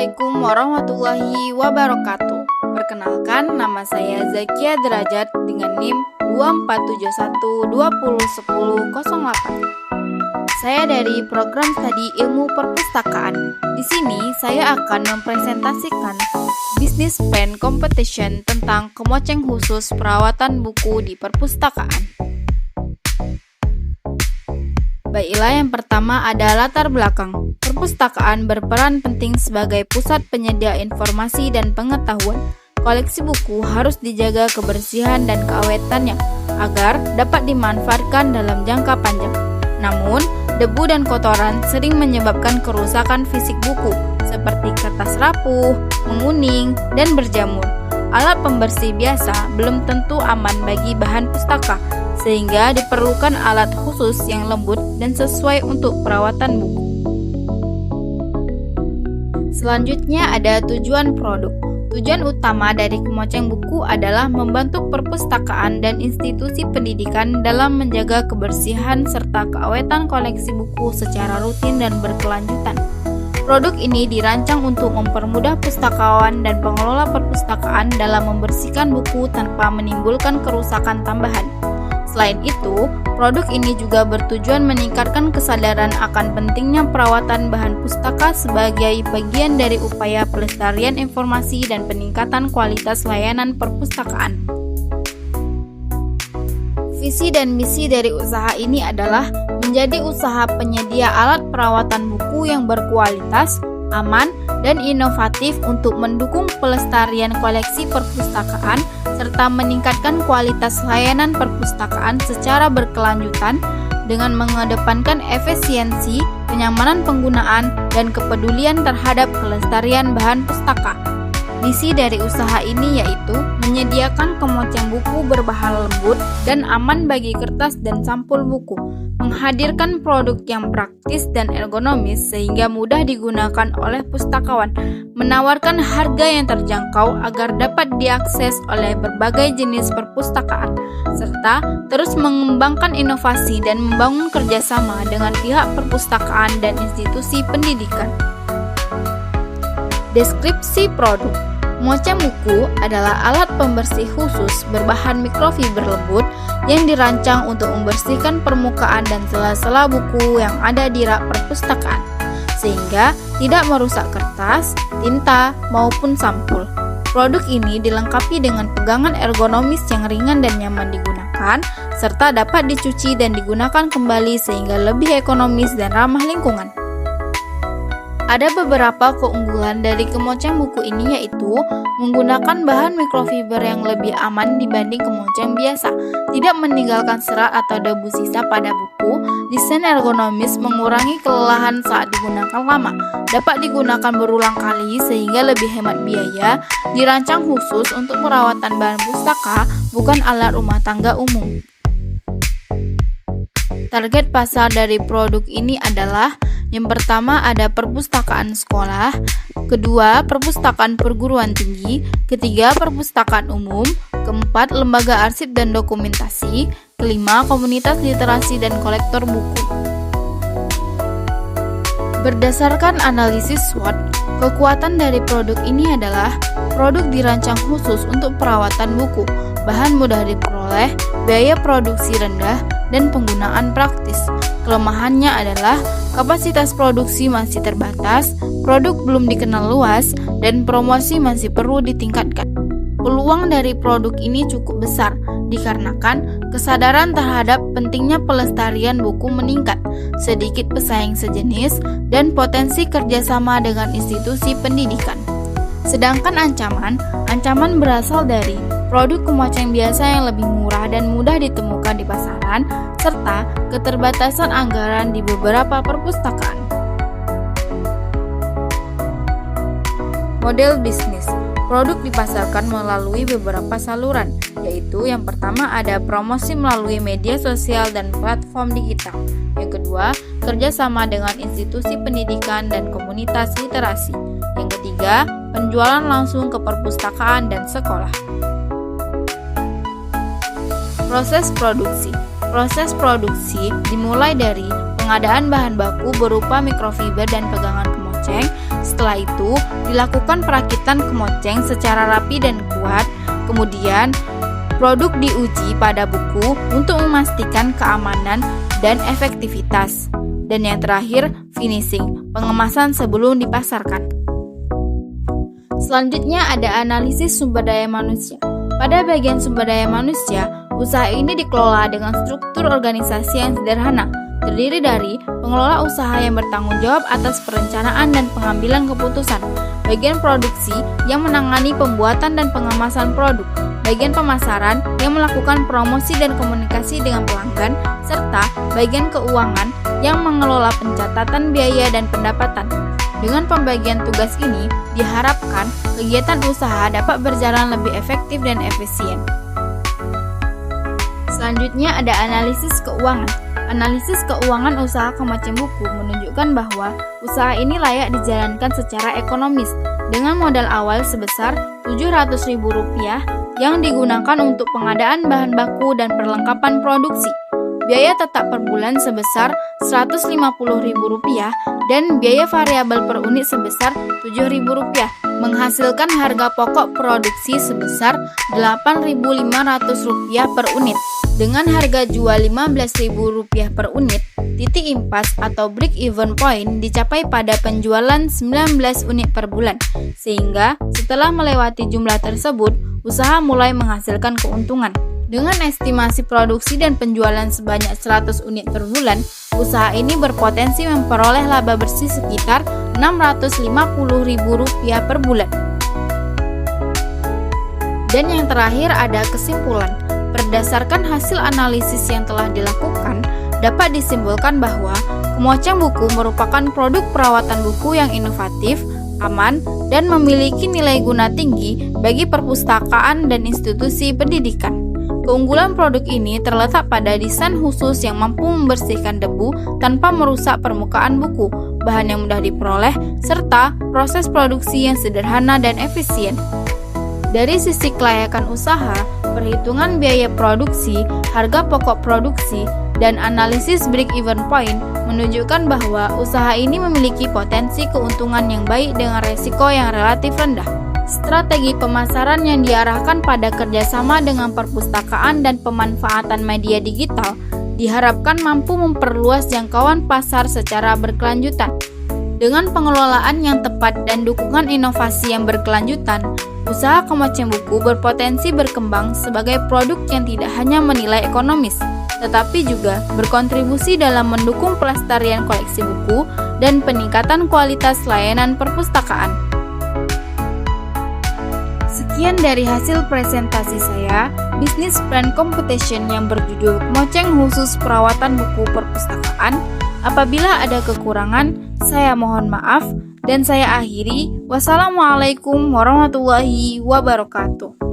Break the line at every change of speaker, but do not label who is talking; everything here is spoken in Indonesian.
Assalamualaikum warahmatullahi wabarakatuh. Perkenalkan, nama saya Zakia Derajat dengan NIM 2471201008. Saya dari program studi ilmu perpustakaan. Di sini saya akan mempresentasikan bisnis plan competition tentang kemoceng khusus perawatan buku di perpustakaan. Baiklah, yang pertama ada latar belakang. Perpustakaan berperan penting sebagai pusat penyedia informasi dan pengetahuan. Koleksi buku harus dijaga kebersihan dan keawetannya agar dapat dimanfaatkan dalam jangka panjang. Namun, debu dan kotoran sering menyebabkan kerusakan fisik buku seperti kertas rapuh, menguning, dan berjamur. Alat pembersih biasa belum tentu aman bagi bahan pustaka, sehingga diperlukan alat khusus yang lembut dan sesuai untuk perawatan buku. Selanjutnya ada tujuan produk. Tujuan utama dari kemoceng buku adalah membantu perpustakaan dan institusi pendidikan dalam menjaga kebersihan serta keawetan koleksi buku secara rutin dan berkelanjutan. Produk ini dirancang untuk mempermudah pustakawan dan pengelola perpustakaan dalam membersihkan buku tanpa menimbulkan kerusakan tambahan. Selain itu, produk ini juga bertujuan meningkatkan kesadaran akan pentingnya perawatan bahan pustaka sebagai bagian dari upaya pelestarian informasi dan peningkatan kualitas layanan perpustakaan. Visi dan misi dari usaha ini adalah menjadi usaha penyedia alat perawatan buku yang berkualitas, aman, dan inovatif untuk mendukung pelestarian koleksi perpustakaan serta meningkatkan kualitas layanan perpustakaan secara berkelanjutan dengan mengedepankan efisiensi, kenyamanan penggunaan, dan kepedulian terhadap kelestarian bahan pustaka. Misi dari usaha ini yaitu menyediakan kemoceng buku berbahan lembut dan aman bagi kertas dan sampul buku, menghadirkan produk yang praktis dan ergonomis sehingga mudah digunakan oleh pustakawan, menawarkan harga yang terjangkau agar dapat diakses oleh berbagai jenis perpustakaan, serta terus mengembangkan inovasi dan membangun kerjasama dengan pihak perpustakaan dan institusi pendidikan. Deskripsi produk. Kemoceng buku adalah alat pembersih khusus berbahan mikrofiber lembut yang dirancang untuk membersihkan permukaan dan sela-sela buku yang ada di rak perpustakaan, sehingga tidak merusak kertas, tinta, maupun sampul. Produk ini dilengkapi dengan pegangan ergonomis yang ringan dan nyaman digunakan, serta dapat dicuci dan digunakan kembali sehingga lebih ekonomis dan ramah lingkungan. Ada beberapa keunggulan dari kemoceng buku ini yaitu menggunakan bahan mikrofiber yang lebih aman dibanding kemoceng biasa, tidak meninggalkan serat atau debu sisa pada buku, desain ergonomis mengurangi kelelahan saat digunakan lama, dapat digunakan berulang kali sehingga lebih hemat biaya, dirancang khusus untuk perawatan bahan pustaka, bukan alat rumah tangga umum. Target pasar dari produk ini adalah: yang pertama ada perpustakaan sekolah, kedua perpustakaan perguruan tinggi, ketiga perpustakaan umum, keempat lembaga arsip dan dokumentasi, kelima komunitas literasi dan kolektor buku. Berdasarkan analisis SWOT, kekuatan dari produk ini adalah produk dirancang khusus untuk perawatan buku, bahan mudah diperoleh, biaya produksi rendah, dan penggunaan praktis. Kelemahannya adalah kapasitas produksi masih terbatas, produk belum dikenal luas, dan promosi masih perlu ditingkatkan. Peluang dari produk ini cukup besar dikarenakan kesadaran terhadap pentingnya pelestarian buku meningkat, sedikit pesaing sejenis, dan potensi kerjasama dengan institusi pendidikan. Sedangkan ancaman berasal dari produk kemoceng biasa yang lebih murah dan mudah ditemukan di pasaran, serta keterbatasan anggaran di beberapa perpustakaan. Model bisnis. Produk dipasarkan melalui beberapa saluran, yaitu yang pertama ada promosi melalui media sosial dan platform digital. Yang kedua, kerjasama dengan institusi pendidikan dan komunitas literasi. Yang ketiga, penjualan langsung ke perpustakaan dan sekolah. Proses produksi. Proses produksi dimulai dari pengadaan bahan baku berupa mikrofiber dan pegangan kemoceng, Setelah itu, dilakukan perakitan kemoceng secara rapi dan kuat. Kemudian, produk diuji pada buku untuk memastikan keamanan dan efektivitas. Dan yang terakhir, finishing, pengemasan sebelum dipasarkan. Selanjutnya ada analisis sumber daya manusia. Pada bagian sumber daya manusia, usaha ini dikelola dengan struktur organisasi yang sederhana, terdiri dari pengelola usaha yang bertanggung jawab atas perencanaan dan pengambilan keputusan, bagian produksi yang menangani pembuatan dan pengemasan produk, bagian pemasaran yang melakukan promosi dan komunikasi dengan pelanggan, serta bagian keuangan yang mengelola pencatatan biaya dan pendapatan. Dengan pembagian tugas ini, diharapkan kegiatan usaha dapat berjalan lebih efektif dan efisien. Selanjutnya ada analisis keuangan. Analisis keuangan usaha kemoceng buku menunjukkan bahwa usaha ini layak dijalankan secara ekonomis dengan modal awal sebesar Rp700.000 yang digunakan untuk pengadaan bahan baku dan perlengkapan produksi. Biaya tetap per bulan sebesar Rp150.000 dan biaya variabel per unit sebesar Rp7.000, menghasilkan harga pokok produksi sebesar Rp8.500 per unit. Dengan harga jual Rp15.000 per unit, titik impas atau break even point dicapai pada penjualan 19 unit per bulan, sehingga setelah melewati jumlah tersebut, usaha mulai menghasilkan keuntungan. Dengan estimasi produksi dan penjualan sebanyak 100 unit per bulan, usaha ini berpotensi memperoleh laba bersih sekitar Rp650.000 per bulan. Dan yang terakhir ada kesimpulan. Berdasarkan hasil analisis yang telah dilakukan, dapat disimpulkan bahwa kemoceng buku merupakan produk perawatan buku yang inovatif, aman, dan memiliki nilai guna tinggi bagi perpustakaan dan institusi pendidikan. Keunggulan produk ini terletak pada desain khusus yang mampu membersihkan debu tanpa merusak permukaan buku, bahan yang mudah diperoleh, serta proses produksi yang sederhana dan efisien. Dari sisi kelayakan usaha, perhitungan biaya produksi, harga pokok produksi, dan analisis break-even point menunjukkan bahwa usaha ini memiliki potensi keuntungan yang baik dengan resiko yang relatif rendah. Strategi pemasaran yang diarahkan pada kerjasama dengan perpustakaan dan pemanfaatan media digital diharapkan mampu memperluas jangkauan pasar secara berkelanjutan. Dengan pengelolaan yang tepat dan dukungan inovasi yang berkelanjutan, usaha kemoceng buku berpotensi berkembang sebagai produk yang tidak hanya menilai ekonomis, tetapi juga berkontribusi dalam mendukung pelestarian koleksi buku dan peningkatan kualitas layanan perpustakaan. Sekian dari hasil presentasi saya, Business Plan Computation yang berjudul Kemoceng Khusus Perawatan Buku Perpustakaan. Apabila ada kekurangan, saya mohon maaf dan saya akhiri. Wassalamualaikum warahmatullahi wabarakatuh.